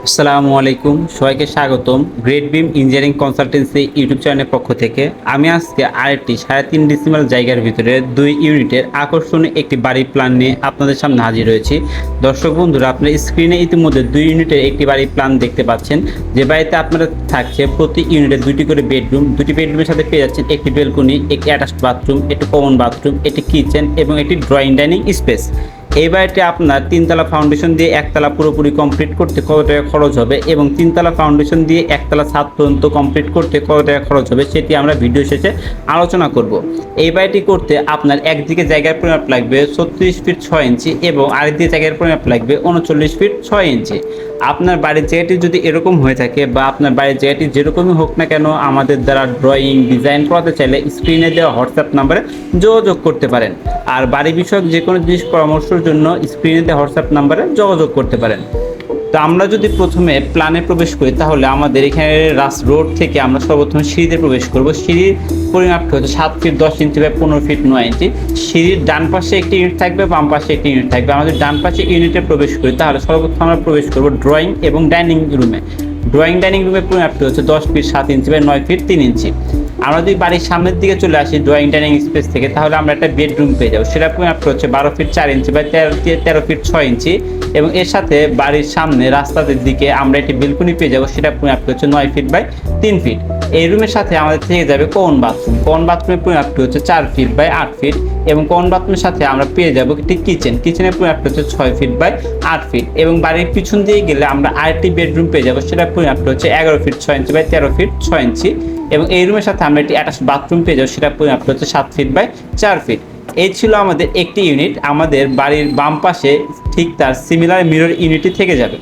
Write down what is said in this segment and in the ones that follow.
আসসালামু আলাইকুম, সবাইকে স্বাগতম গ্রেট বিম ইঞ্জিনিয়ারিং কনসালটেন্সি ইউটিউব চ্যানেলের পক্ষ থেকে। আমি আজকে আরেকটি 3.5 ডিসিমাল জায়গার ভিতরে 2 ইউনিটের আকর্ষণীয় একটি বাড়ির প্ল্যান নিয়ে আপনাদের সামনে হাজির হয়েছি। দর্শক বন্ধুরা, আপনার স্ক্রিনে ইতিমধ্যে 2 ইউনিটের একটি বাড়ির প্ল্যান দেখতে পাচ্ছেন, যে বাড়িতে আপনারা থাকছে প্রতি ইউনিটে 2টি করে বেডরুম। 2টি বেডরুমের সাথে পেয়ে যাচ্ছেন একটি বেলকনি, একটি অ্যাটাচড বাথরুম, একটি কমন বাথরুম, একটি কিচেন এবং একটি ড্রয়িং ডাইনিং স্পেস। এই বাড়িটি আপনার 3তলা ফাউন্ডেশন দিয়ে 1তলা পুরোপুরি কমপ্লিট করতে কত টাকা খরচ হবে এবং 3তলা ফাউন্ডেশন দিয়ে 1তলা ছাদ পর্যন্ত কমপ্লিট করতে কত টাকা খরচ হবে সেটি আমরা ভিডিও শেষে আলোচনা করব। এই বাড়িটি করতে আপনার একদিকে জায়গার পরিমাপ লাগবে 36 ফিট 6 ইঞ্চি এবং আরেকদিকে জায়গার পরিমাপ লাগবে 39 ফিট 6 ইঞ্চি। আপনার বাড়ির জায়গাটি যদি এরকম হয়ে থাকে বা আপনার বাড়ির জায়গাটি যেরকমই হোক না কেন, আমাদের দ্বারা ড্রয়িং ডিজাইন করাতে চাইলে স্ক্রিনে দেওয়া হোয়াটসঅ্যাপ নাম্বারে যোগাযোগ করতে পারেন। আর বাড়ি বিষয়ক যে কোনো জিনিস পরামর্শের জন্য স্ক্রিনে দেওয়া হোয়াটসঅ্যাপ নাম্বারে যোগাযোগ করতে পারেন। তো আমরা যদি প্রথমে প্ল্যানে প্রবেশ করি, তাহলে আমাদের এখানে রোড থেকে আমরা সর্বপ্রথমে সিঁড়িতে প্রবেশ করব। সিঁড়ির পরিমাপটা হচ্ছে 7 ফিট 10 ইঞ্চি বা 15 ফিট 9 ইঞ্চি। সিঁড়ির ডান পাশে একটি ইউনিট থাকবে, বাম পাশে একটি ইউনিট থাকবে। আমাদের ডান পাশে ইউনিটে প্রবেশ করি, তাহলে সর্বপ্রথম আমরা প্রবেশ করব ড্রয়িং এবং ডাইনিং রুমে। ড্রয়িং ডাইনিং রুমের পরিমাপটা হচ্ছে 10 ফিট 7 ইঞ্চি বা 9 ফিট 3 ইঞ্চি। আমরা যদি বাড়ির সামনের দিকে চলে আসি ড্রয়িং ডাইনিং স্পেস থেকে, তাহলে আমরা একটা বেডরুম পেয়ে যাবো। সেটা পরিমাপটা হচ্ছে 12 ফিট 4 ইঞ্চি বা 13 ফিট 6 ইঞ্চি এবং এর সাথে বাড়ির সামনে রাস্তাদের দিকে আমরা একটি বেলকনি পেয়ে যাবো। সেটা পরিমাপটা হচ্ছে 9 ফিট বাই 3 ফিট। এই রুমের সাথে আমাদের থেকে যাবে কমন বাথরুম। কমন বাথরুমের পরিমাপটা হচ্ছে 4 ফিট বাই 8 ফিট এবং কমন বাথরুমের সাথে আমরা পেয়ে যাবো একটি কিচেন। কিচেনের পরিমাপটা হচ্ছে 6 ফিট বাই 8 ফিট এবং বাড়ির পিছন দিয়ে গেলে আমরা আরেকটি বেডরুম পেয়ে যাবো। সেটা পরিমাপটা হচ্ছে 11 ফিট 6 ইঞ্চি বাই 13 ফিট 6 ইঞ্চি এবং এই রুমের সাথে আমরা একটি অ্যাটাচড বাথরুম পেয়ে যাবো। সেটা পরিমাপটা হচ্ছে 7 ফিট বাই 4 ফিট। এই ছিল আমাদের একটি ইউনিট। আমাদের বাড়ির বাম পাশে ঠিক তার সিমিলার মিরর ইউনিটই থেকে যাবে।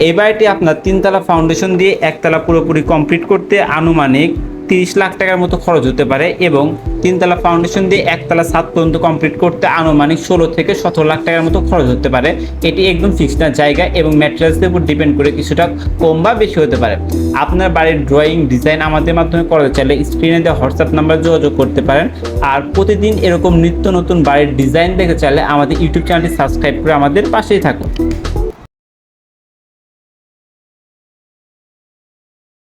এই বাড়িটি আপনার 3তলা ফাউন্ডেশন দিয়ে 1তলা পুরোপুরি কমপ্লিট করতে আনুমানিক 30 লাখ টাকার মতো খরচ হতে পারে এবং 3তলা ফাউন্ডেশন দিয়ে 1তলা ছাদ পর্যন্ত কমপ্লিট করতে আনুমানিক 16 থেকে 17 লাখ টাকার মতো খরচ হতে পারে। এটি একদম ফিক্সড না, জায়গা এবং ম্যাটেরিয়ালসের উপর ডিপেন্ড করে কিছুটা কম বা বেশি হতে পারে। আপনার বাড়ির ড্রয়িং ডিজাইন আমাদের মাধ্যমে করাতে চাইলে স্ক্রিনে দেওয়া হোয়াটসঅ্যাপ নাম্বার যোগাযোগ করতে পারেন। আর প্রতিদিন এরকম নিত্য নতুন বাড়ির ডিজাইন দেখতে চাইলে আমাদের ইউটিউব চ্যানেলটি সাবস্ক্রাইব করে আমাদের পাশেই থাকুন।